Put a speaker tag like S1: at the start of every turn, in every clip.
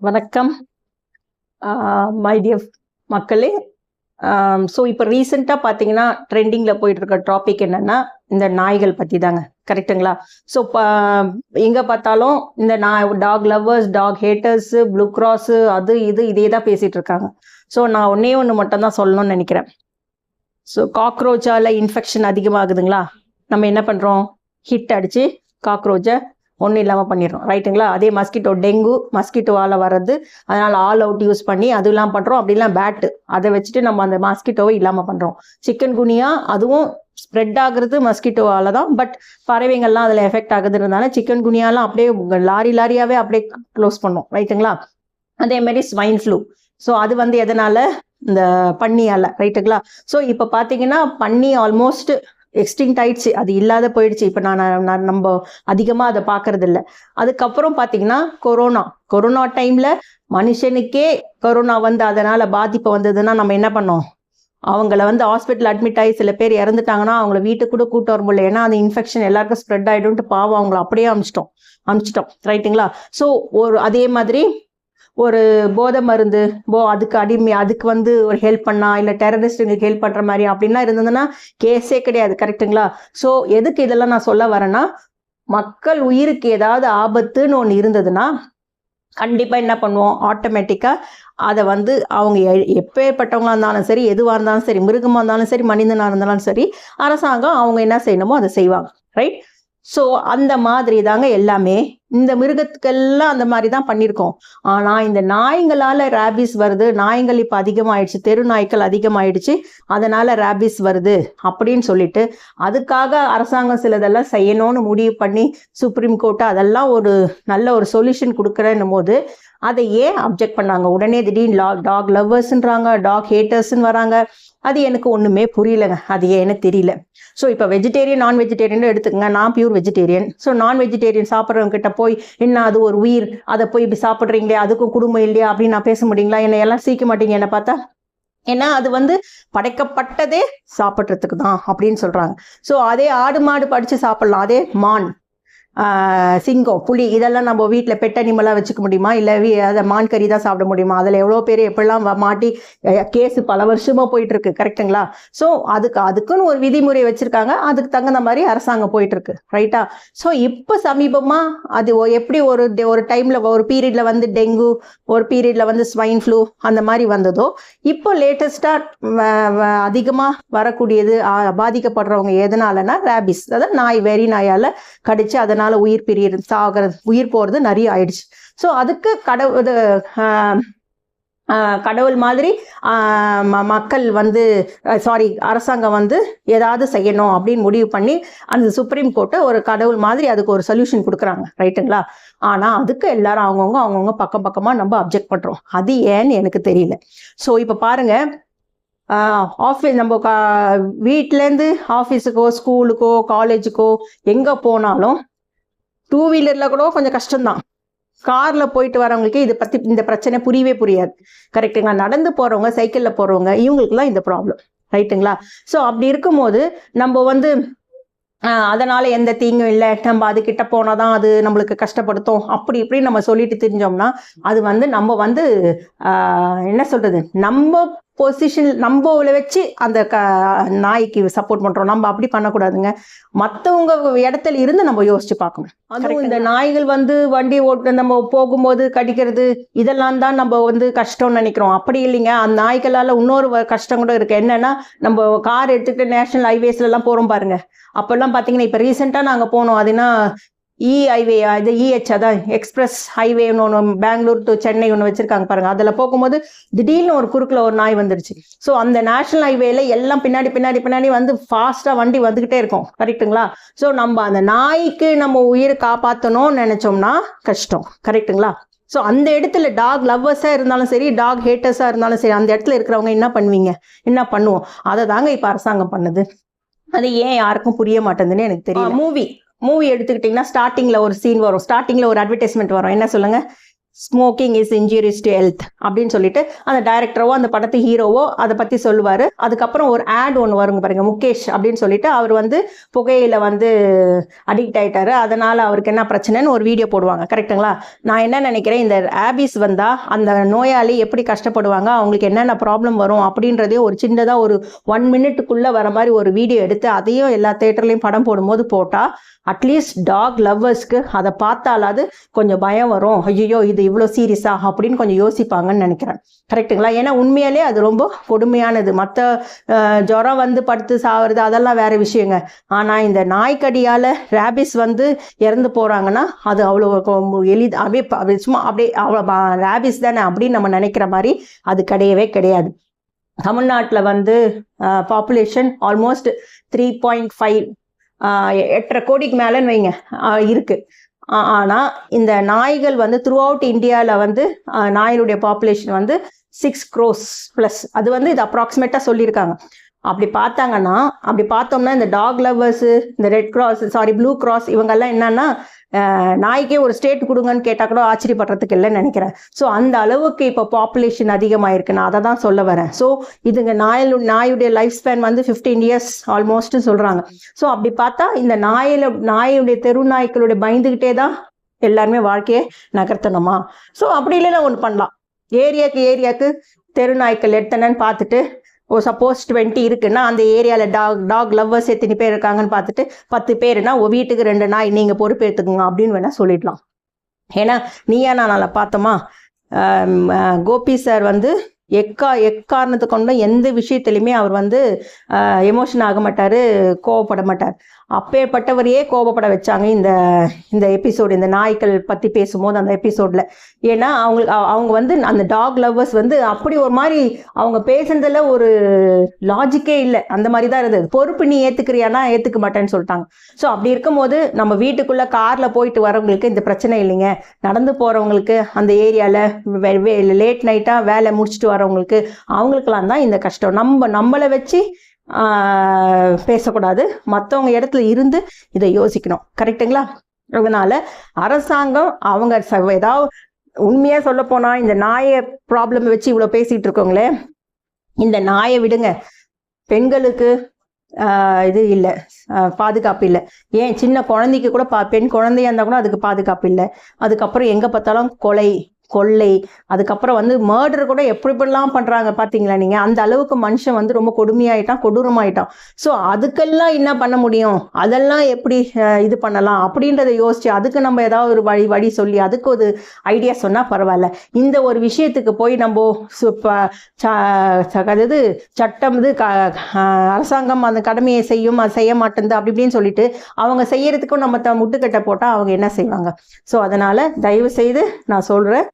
S1: வணக்கம் my dear மக்களே. So இப்போ ரீசெண்டாக பார்த்தீங்கன்னா ட்ரெண்டிங்கில் போயிட்டு இருக்க டாபிக் என்னன்னா இந்த நாய்கள் பற்றி தாங்க. கரெக்டுங்களா? ஸோ எங்கே பார்த்தாலும் இந்த dog lovers, dog haters, Blue Cross, அது இதே தான் பேசிகிட்டு இருக்காங்க. ஸோ நான் ஒன்று மட்டும்தான் சொல்லணும்னு நினைக்கிறேன். ஸோ காக்ரோச்சால் இன்ஃபெக்ஷன் அதிகமாகுதுங்களா? நம்ம என்ன பண்ணுறோம்? ஹிட் அடித்து காக்ரோச்சை ஒன்றும் இல்லாமல் பண்ணிடுறோம். ரைட்டுங்களா? அதே மஸ்கிட்டோ, டெங்கு மஸ்கிட்டோவால் வர்றது, அதனால் ஆல் அவுட் யூஸ் பண்ணி அதெல்லாம் பண்ணுறோம். அப்படிலாம் பேட்டு அதை வச்சுட்டு நம்ம அந்த மஸ்கிட்டோவை இல்லாமல் பண்ணுறோம். சிக்கன் குனியா அதுவும் ஸ்ப்ரெட் ஆகுறது மஸ்கிட்டோவால் தான். பட் பறவைகள்லாம் அதில் எஃபெக்ட் ஆகுதுன்றதுனால சிக்கன் குனியாலாம் அப்படியே லாரியாகவே அப்படியே க்ளோஸ் பண்ணோம். ரைட்டுங்களா? அதேமாரி ஸ்வைன் ஃப்ளூ. ஸோ அது எதனால்? இந்த பன்னியால். ரைட்டுங்களா? ஸோ இப்போ பார்த்தீங்கன்னா பன்னி ஆல்மோஸ்ட் எக்ஸ்டிங்க்ட் ஆயிடுச்சு. அது இல்லாத போயிடுச்சு. இப்போ நம்ம அதிகமாக அதை பார்க்கறது இல்லை. அதுக்கப்புறம் பார்த்தீங்கன்னா கொரோனா டைமில் மனுஷனுக்கே கொரோனா அதனால் பாதிப்பு வந்ததுன்னா நம்ம என்ன பண்ணோம்? அவங்கள ஹாஸ்பிட்டல் அட்மிட் ஆகி சில பேர் இறந்துட்டாங்கன்னா அவங்கள வீட்டுக்கு கூட கூட்டு வர முடியல. ஏன்னா அந்த இன்ஃபெக்ஷன் எல்லாருக்கும் ஸ்ப்ரெட் ஆகிடும்ட்டு பாவம் அவங்கள அப்படியே அமிச்சிட்டோம். ரைட்டுங்களா? ஸோ அதே மாதிரி ஒரு போதை மருந்து அதுக்கு ஒரு ஹெல்ப் பண்ணா இல்லை டெரரிஸ்ட்டுங்களுக்கு ஹெல்ப் பண்ணுற மாதிரி அப்படின்லாம் இருந்ததுன்னா கேஸே கிடையாது. கரெக்டுங்களா? ஸோ எதுக்கு இதெல்லாம் நான் சொல்ல வரேன்னா, மக்கள் உயிருக்கு ஏதாவது ஆபத்துன்னு ஒன்று இருந்ததுன்னா கண்டிப்பாக என்ன பண்ணுவோம்? ஆட்டோமேட்டிக்காக அதை அவங்க எப்பேற்பட்டவங்களாக இருந்தாலும் சரி, எதுவாக இருந்தாலும் சரி, மிருகமாக இருந்தாலும் சரி, மனிதனாக இருந்தாலும் சரி, அரசாங்கம் அவங்க என்ன செய்யணுமோ அதை செய்வாங்க. ரைட்? ஸோ அந்த மாதிரி தாங்க எல்லாமே. இந்த மிருகத்துக்கெல்லாம் அந்த மாதிரி தான் பண்ணியிருக்கோம். ஆனால் இந்த நாய்களால் ரேபிஸ் வருது. நாய்கள் இப்போ அதிகமாகிடுச்சு, தெரு நாய்க்கள் அதிகமாகிடுச்சு, அதனால் ரேபிஸ் வருது அப்படின்னு சொல்லிட்டு அதுக்காக அரசாங்கம் சிலதெல்லாம் செய்யணும்னு முடிவு பண்ணி சுப்ரீம் கோர்ட்டு அதெல்லாம் ஒரு நல்ல ஒரு சொல்யூஷன் கொடுக்குறேன்னும் போது அதை ஏன் அப்ஜெக்ட் பண்ணாங்க? உடனே திடீர்னு டாக் லவ்வர்ஸ்ன்றாங்க, டாக் ஹேட்டர்ஸ்ன்னு வராங்க. அது எனக்கு ஒன்றுமே புரியலைங்க. அது ஏன்னு தெரியல. ஸோ இப்போ வெஜிடேரியன், நான் வெஜிடேரியன் எடுத்துக்கங்க. நான் பியூர் வெஜிடேரியன். ஸோ நான் வெஜிடேரியன் சாப்பிட்றவங்க கிட்ட போய் என்ன அது ஒரு உயிர், அதை போய் இப்படி சாப்பிட்றீங்களே, அதுக்கும் குடும்பம் இல்லையா அப்படின்னு நான் பேச முடியுங்களா? என்னை எல்லாம் சீக்க மாட்டீங்க என்னை பார்த்தா. ஏன்னா அது படைக்கப்பட்டதே சாப்பிட்றதுக்கு தான் அப்படின்னு சொல்கிறாங்க. ஸோ அதே ஆடு மாடு படித்து சாப்பிட்லாம். அதே மான், சிங்கம், புலி இதெல்லாம் நம்ம வீட்டில் பெட் அனிமலாக வச்சுக்க முடியுமா? இல்லை அதை மான் கறி தான் சாப்பிட முடியுமா? அதில் எவ்வளோ பேர் எப்படிலாம் மாட்டி கேஸு பல வருஷமாக போயிட்டுருக்கு. கரெக்டுங்களா? ஸோ அதுக்குன்னு ஒரு விதிமுறை வச்சுருக்காங்க. அதுக்கு தகுந்த மாதிரி அரசாங்கம் போயிட்டுருக்கு. ரைட்டா? ஸோ இப்போ சமீபமாக அது எப்படி ஒரு டைமில் ஒரு பீரியடில் டெங்கு, ஒரு பீரியடில் ஸ்வைன் ஃப்ளூ அந்த மாதிரி வந்ததோ, இப்போ லேட்டஸ்ட்டாக அதிகமாக வரக்கூடியது பாதிக்கப்படுறவங்க எதனாலனா ரேபிஸ். அதாவது வெறி நாயால் கடிச்சு அதனால் உயிர் போகிறது நிறைய ஆயிடுச்சு. ஸோ அதுக்கு கடவுள் மாதிரி மக்கள் அரசாங்கம் ஏதாவது செய்யணும் அப்படின்னு முடிவு பண்ணி அந்த சுப்ரீம் கோர்ட்டை ஒரு கடவுள் மாதிரி அதுக்கு ஒரு சொல்யூஷன் கொடுக்குறாங்க. ரைட்டுங்களா? ஆனால் அதுக்கு எல்லாரும் அவங்கவுங்க பக்கமாக நம்ம அப்ஜெக்ட் பண்ணுறோம். அது ஏன்னு எனக்கு தெரியல. ஸோ இப்போ பாருங்க, ஆஃபீஸ் நம்ம வீட்டிலேருந்து ஆஃபீஸுக்கோ, ஸ்கூலுக்கோ, காலேஜுக்கோ எங்கே போனாலும் 2 வீலரில் கூட கொஞ்சம் கஷ்டம்தான். காரில் போயிட்டு வரவங்களுக்கு இந்த பிரச்சனை புரியாது. கரெக்டுங்களா? நடந்து போகிறவங்க, சைக்கிளில் போகிறவங்க, இவங்களுக்குலாம் இந்த ப்ராப்ளம். ரைட்டுங்களா? ஸோ அப்படி இருக்கும்போது நம்ம அதனால் எந்த தீங்கும் இல்லை, நம்ம அதுக்கிட்ட போனால் தான் அது நம்மளுக்கு கஷ்டப்படுத்தும், அப்படி இப்படி நம்ம சொல்லிட்டு தெரிஞ்சோம்னா அது நம்ம என்ன சொல்கிறது, நம்ம பொசிஷன் நம்மள வச்சு அந்த நாய்க்கு சப்போர்ட் பண்ணுறோம். நம்ம அப்படி பண்ணக்கூடாதுங்க. மற்றவங்க இடத்துல இருந்து நம்ம யோசிச்சு பார்க்கணும். அதுவும் இந்த நாய்கள் வண்டி நம்ம போகும்போது கடிக்கிறது இதெல்லாம் தான் நம்ம கஷ்டம்னு நினைக்கிறோம். அப்படி இல்லைங்க. அந்த நாய்களால் இன்னொரு கஷ்டம் கூட இருக்குது. என்னன்னா, நம்ம கார் எடுத்துகிட்டு நேஷனல் ஹைவேஸ்லாம் போகிறோம் பாருங்க. அப்போல்லாம் பார்த்தீங்கன்னா, இப்போ ரீசெண்டாக நாங்கள் போனோம். அதுனா ஹைவே, இது அதான் எக்ஸ்பிரஸ் ஹைவேன்னு ஒன்று, பெங்களூர் டு சென்னை ஒன்று வச்சுருக்காங்க பாருங்கள். அதில் போகும்போது திடீர்னு ஒரு குறுக்கில் ஒரு நாய் வந்துடுச்சு. ஸோ அந்த நேஷனல் ஹைவேல எல்லாம் பின்னாடி ஃபாஸ்ட்டாக வண்டி வந்துக்கிட்டே இருக்கும். கரெக்டுங்களா? ஸோ நம்ம அந்த நாய்க்கு நம்ம உயிரை காப்பாற்றணும்னு நினச்சோம்னா கஷ்டம். கரெக்டுங்களா? ஸோ அந்த இடத்துல டாக் லவ்வர்ஸாக இருந்தாலும் சரி, டாக் ஹேட்டர்ஸாக இருந்தாலும் சரி, அந்த இடத்துல இருக்கிறவங்க என்ன பண்ணுவோம்? அதை தாங்க இப்போ அரசாங்கம் பண்ணுது. அது ஏன் யாருக்கும் புரிய மாட்டேங்குதுன்னு எனக்கு தெரியும். மூவி எடுத்துக்கிட்டிங்கன்னா ஸ்டார்டிங்கில் ஒரு சீன் வரும், ஸ்டார்டிங்கில் ஒரு அட்வர்டைஸ்மெண்ட் வரும். என்ன சொல்லுங்க? Smoking is injurious to health அப்படின்னு சொல்லிட்டு அந்த டைரக்டரோ அந்த படத்து ஹீரோவோ அதை பற்றி சொல்லுவார். அதுக்கப்புறம் ஒரு ஆட் ஒன்று வருங்க பாருங்க, முகேஷ் அப்படின்னு சொல்லிட்டு அவர் வந்து புகையில வந்து அடிக்ட் ஆகிட்டாரு, அதனால் அவருக்கு என்ன பிரச்சனைன்னு ஒரு வீடியோ போடுவாங்க. கரெக்டுங்களா? நான் என்ன நினைக்கிறேன், இந்த ஆபிஸ் வந்தால் அந்த நோயாளி எப்படி கஷ்டப்படுவாங்க, அவங்களுக்கு என்னென்ன ப்ராப்ளம் வரும் அப்படின்றதையும் ஒரு சின்னதாக ஒரு 1 மினிட்டுக்குள்ளே வர மாதிரி ஒரு வீடியோ எடுத்து அதையும் எல்லா தேட்டர்லையும் படம் போடும்போது போட்டால் அட்லீஸ்ட் டாக் லவ்வர்ஸ்க்கு அதை பார்த்தாலாவது கொஞ்சம் பயம் வரும். ஐயோ இது இவ்வளோ சீரியஸா அப்படின்னு கொஞ்சம் யோசிப்பாங்கன்னு நினைக்கிறேன். கரெக்டுங்களா? ஏன்னா உண்மையாலே அது ரொம்ப கொடுமையானது. மற்ற ஜுரம் வந்து படுத்து சாவுறது அதெல்லாம் வேற விஷயங்க. ஆனால் இந்த நாய்க்கடியால் ரேபிஸ் வந்து இறந்து போகிறாங்கன்னா அது அவ்வளோ அப்படியே சும்மா அப்படியே அவ்வளோ ரேபிஸ் தானே அப்படின்னு நம்ம நினைக்கிற மாதிரி அது கிடையவே கிடையாது. தமிழ்நாட்டில் வந்து பாப்புலேஷன் ஆல்மோஸ்ட் 3.5 8.5 கோடிக்கு மேலேன்னு வைங்க இருக்கு. ஆனால் இந்த நாய்கள் வந்து த்ரூ அவுட் இந்தியாவில் வந்து நாய்களுடைய பாப்புலேஷன் வந்து 6 crores ப்ளஸ். அது வந்து இது அப்ராக்சிமேட்டாக சொல்லியிருக்காங்க. அப்படி பார்த்தாங்கன்னா, அப்படி பார்த்தோம்னா இந்த டாக் லவ்வர்ஸு, இந்த ரெட் கிராஸ் ப்ளூ கிராஸ் இவங்கெல்லாம் என்னன்னா நாய்க்கே ஒரு ஸ்டேட் கொடுங்கன்னு கேட்டால் கூட ஆச்சரியப்படுறதுக்கு இல்லைன்னு நினைக்கிறேன். ஸோ அந்த அளவுக்கு இப்போ பாப்புலேஷன் அதிகமாயிருக்கு. நான் அதை தான் சொல்ல வரேன். ஸோ இதுங்க நாயுடைய லைஃப் ஸ்பேன் வந்து 15 years ஆல்மோஸ்ட் சொல்கிறாங்க. ஸோ அப்படி பார்த்தா இந்த நாயுடைய தெரு நாய்க்களுடைய பயந்துக்கிட்டே தான் எல்லாருமே வாழ்க்கையை நகர்த்தணுமா? ஸோ அப்படி இல்லைன்னா ஒன்று பண்ணலாம். ஏரியாவுக்கு தெரு நாய்க்கள் எத்தனைன்னு பார்த்துட்டு, சப்போஸ் 20 இருக்குன்னா அந்த ஏரியாவில் டாக் லவ்வர்ஸ் எத்தனை பேர் இருக்காங்கன்னு பார்த்துட்டு 10 பேருனா வீட்டுக்கு 2 நாய் நீங்கள் பொறுப்பேற்றுக்குங்க அப்படின்னு வேணால் சொல்லிடலாம். ஏன்னா நீயா நான் பார்த்தோமா, கோபி சார் வந்து எக்காரணத்தை கொண்டு எந்த விஷயத்துலையுமே அவர் வந்து எமோஷன் ஆக மாட்டார், கோவப்பட மாட்டார். அப்பேற்பட்டவரையே கோபப்பட வச்சாங்க இந்த எபிசோடு, இந்த நாய்கள் பற்றி பேசும்போது அந்த எபிசோடில். ஏன்னா அவங்க வந்து அந்த டாக் லவ்வர்ஸ் வந்து அப்படி ஒரு மாதிரி அவங்க பேசுனதில் ஒரு லாஜிக்கே இல்லை, அந்த மாதிரி தான் இருந்தது. பொறுப்பு நீ ஏற்றுக்கிறியானா ஏற்றுக்க மாட்டேன்னு சொல்லிட்டாங்க. ஸோ அப்படி இருக்கும்போது நம்ம வீட்டுக்குள்ளே காரில் போயிட்டு வரவங்களுக்கு இந்த பிரச்சனை இல்லைங்க. நடந்து போகிறவங்களுக்கு, அந்த ஏரியாவில் லேட் நைட்டாக வேலை முடிச்சுட்டு வரவங்களுக்கு, அவங்களுக்கெல்லாம் தான் இந்த கஷ்டம். நம்மளை வச்சு பேசக்கூடாது, மற்றவங்க இடத்துல இருந்து இதை யோசிக்கணும். கரெக்டுங்களா? அதனால அரசாங்கம் அவங்க ஏதாவது உண்மையா சொல்ல போனா இந்த நாயை ப்ராப்ளம் வச்சு இவ்வளவு பேசிட்டு இருக்கோங்களே, இந்த நாயை விடுங்க. பெண்களுக்கு இது இல்லை, பாதுகாப்பு இல்லை. ஏன் சின்ன குழந்தைக்கு கூட பெண் குழந்தையா இருந்தா கூட அதுக்கு பாதுகாப்பு இல்லை. அதுக்கப்புறம் எங்க பார்த்தாலும் கொள்ளை, அதுக்கப்புறம் வந்து மர்டர் கூட எப்படிலாம் பண்றாங்க பாத்தீங்களா நீங்க? அந்த அளவுக்கு மனுஷன் வந்து ரொம்ப கொடூரமாயிட்டான். ஸோ அதுக்கெல்லாம் என்ன பண்ண முடியும், அதெல்லாம் எப்படி இது பண்ணலாம் அப்படின்றத யோசிச்சு அதுக்கு நம்ம ஏதாவது ஒரு வழி சொல்லி அதுக்கு ஒரு ஐடியா சொன்னா பரவாயில்ல. இந்த ஒரு விஷயத்துக்கு போய் நம்ம அதாவது சட்டம் இது அரசாங்கம் அந்த கடமையை செய்யும், அது செய்ய மாட்டேங்குது அப்படி இப்படின்னு சொல்லிட்டு அவங்க செய்யறதுக்கும் நம்ம முட்டுக்கட்டை போட்டா அவங்க என்ன செய்வாங்க? ஸோ அதனால தயவு செய்து நான் சொல்றேன்,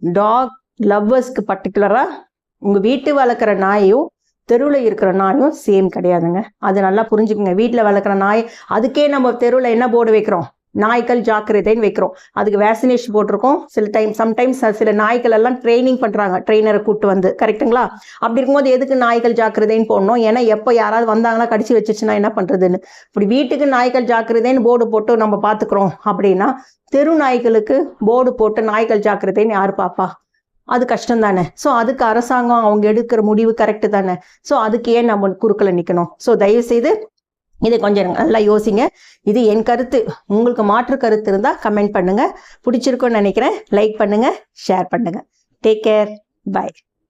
S1: டாக் லவ்வர்ஸ்க்கு பர்டிகுலராக உங்கள் வீட்டு வளர்க்குற நாயும் தெருவில் இருக்கிற நாயும் சேம் கிடையாதுங்க. அது நல்லா புரிஞ்சுக்குங்க. வீட்டில் வளர்க்குற நாய், அதுக்கே நம்ம தெருவில் என்ன போர்டு வைக்கிறோம், நாய்கள் ஜாக்கிரதைன்னு வைக்கிறோம். அதுக்கு வேக்சினேஷன் போட்டிருக்கோம். சம்டைம்ஸ் சில நாய்கள் எல்லாம் ட்ரைனிங் பண்ணுறாங்க, ட்ரெயினரை கூப்பிட்டு வந்து. கரெக்டுங்களா? அப்படி இருக்கும்போது எதுக்கு நாய்கள் ஜாக்கிரதைன்னு போடணும்? ஏன்னா எப்போ யாராவது வந்தாங்கன்னா கடிச்சு வச்சிச்சுன்னா என்ன பண்ணுறதுன்னு. இப்படி வீட்டுக்கு நாய்கள் ஜாக்கிரதைன்னு போர்டு போட்டு நம்ம பார்த்துக்குறோம் அப்படின்னா, தெரு நாய்களுக்கு போர்டு போட்டு நாய்கள் ஜாக்கிரதைன்னு யார் பாப்பா? அது கஷ்டம் தானே. ஸோ அதுக்கு அரசாங்கம் அவங்க எடுக்கிற முடிவு கரெக்டு தானே. ஸோ அதுக்கு ஏன் நம்ம குறுக்கில் நிற்கணும்? ஸோ தயவுசெய்து இதை கொஞ்சம் நல்லா யோசிங்க. இது என் கருத்து. உங்களுக்கு மாற்று கருத்து இருந்தால் கமெண்ட் பண்ணுங்க. பிடிச்சிருக்குன்னு நினைக்கிறேன். லைக் பண்ணுங்க, ஷேர் பண்ணுங்க. Take care, by.